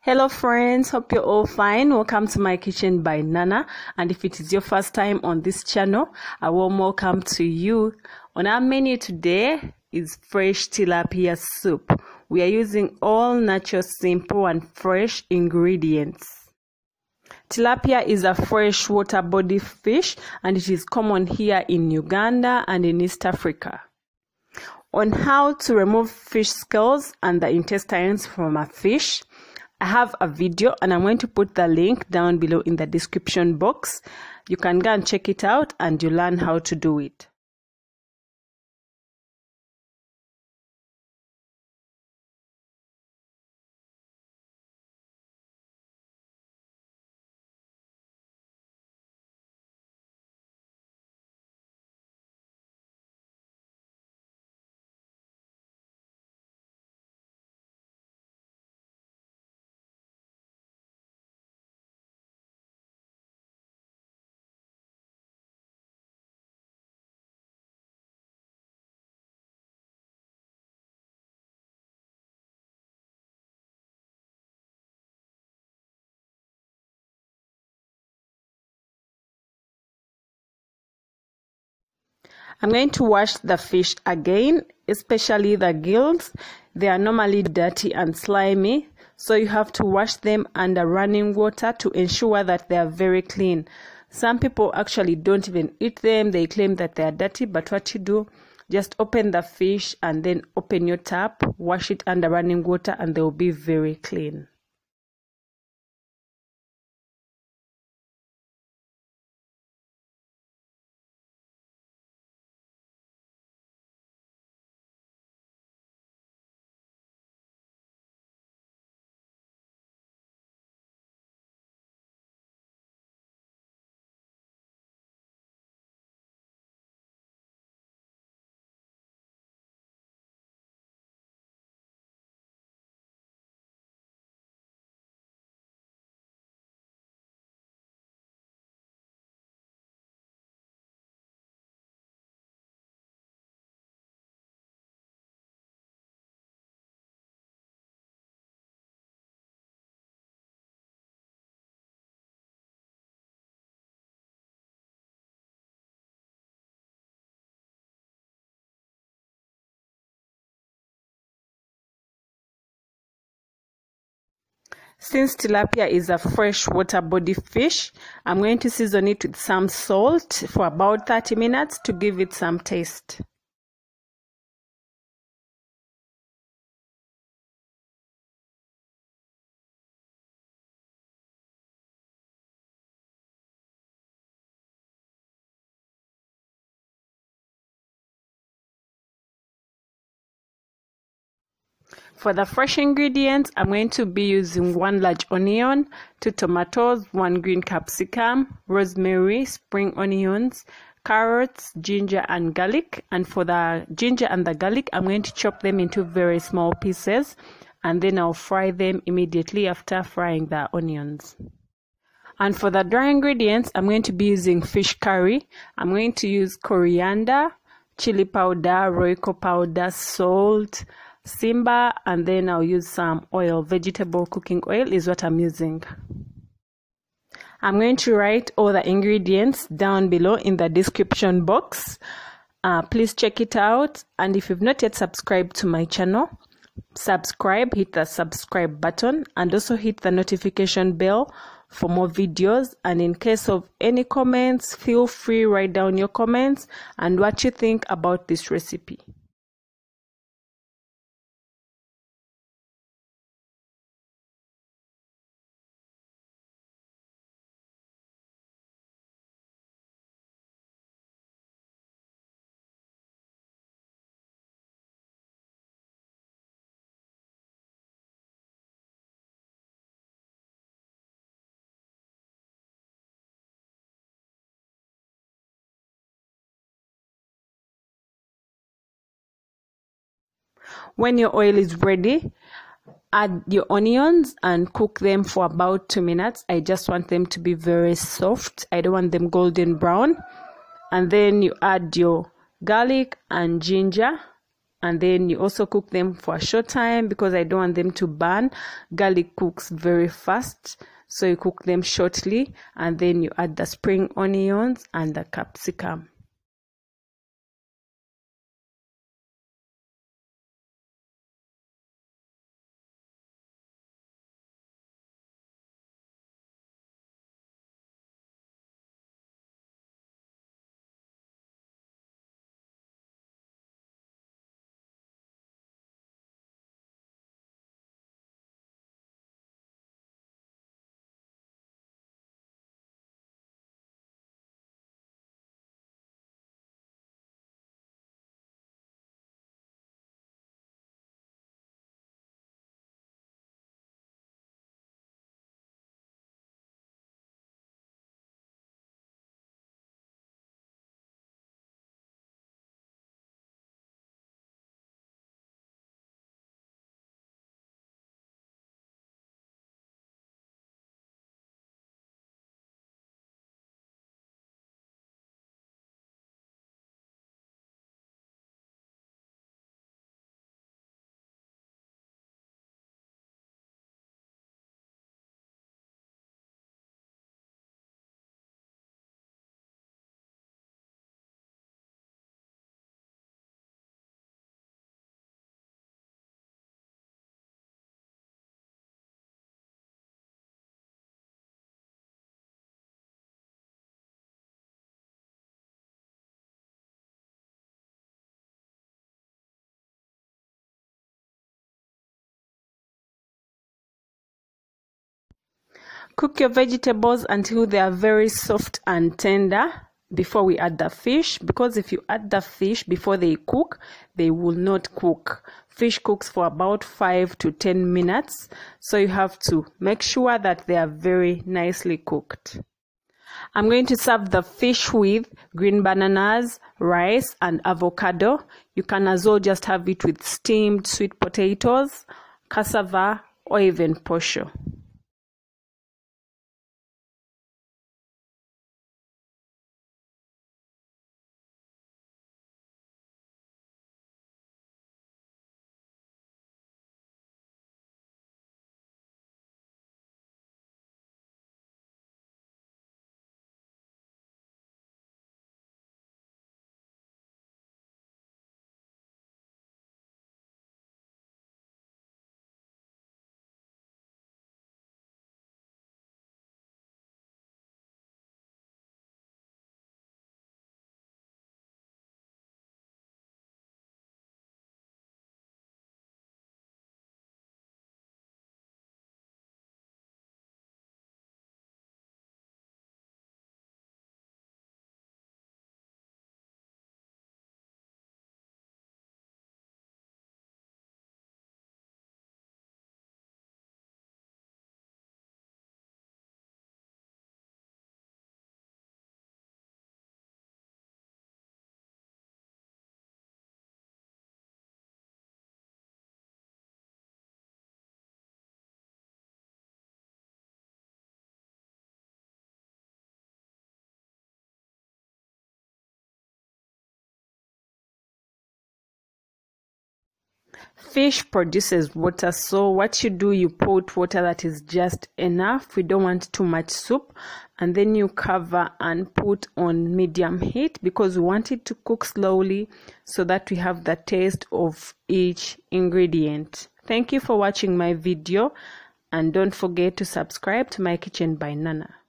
Hello friends, hope you're all fine. Welcome to my kitchen by Nana, and if it is your first time on this channel, a warm welcome to you. On our menu today is fresh tilapia soup. We are using all natural, simple and fresh ingredients. Tilapia is a fresh water body fish and it is common here in Uganda and in East Africa. On how to remove fish scales and the intestines from a fish, I have a video and I'm going to put the link down below in the description box. You can go and check it out and you learn how to do it. I'm going to wash the fish again, especially the gills. They are normally dirty and slimy, so you have to wash them under running water to ensure that they are very clean. Some people actually don't even eat them. They claim that they are dirty, but what you do, just open the fish and then open your tap, wash it under running water, and they will be very clean. Since tilapia is a fresh water body fish, I'm going to season it with some salt for about 30 minutes to give it some taste. For the fresh ingredients, I'm going to be using 1 large onion, 2 tomatoes, 1 green capsicum, rosemary, spring onions, carrots, ginger and garlic. And for the ginger and the garlic, I'm going to chop them into very small pieces and then I'll fry them immediately after frying the onions. And for the dry ingredients, I'm going to be using fish curry. I'm going to use coriander, chili powder, Royco powder, salt, Simba, and then I'll use some oil. Vegetable cooking oil is what I'm using. I'm going to write all the ingredients down below in the description box. Please check it out, and if you've not yet subscribed to my channel, subscribe, hit the subscribe button and also hit the notification bell for more videos. And in case of any comments, feel free, write down your comments and what you think about this recipe. When your oil is ready, add your onions and cook them for about 2 minutes. I just want them to be very soft. I don't want them golden brown. And then you add your garlic and ginger and then you also cook them for a short time because I don't want them to burn. Garlic cooks very fast, so you cook them shortly, and then you add the spring onions and the capsicum. Cook your vegetables until they are very soft and tender before we add the fish, because if you add the fish before they cook, they will not cook. Fish cooks for about 5 to 10 minutes, so you have to make sure that they are very nicely cooked. I'm going to serve the fish with green bananas, rice, and avocado. You can as well just have it with steamed sweet potatoes, cassava, or even posho. Fish produces water, so what you do, you put water that is just enough. We don't want too much soup, and then you cover and put on medium heat because we want it to cook slowly so that we have the taste of each ingredient. Thank you for watching my video, and don't forget to subscribe to my kitchen by Nana.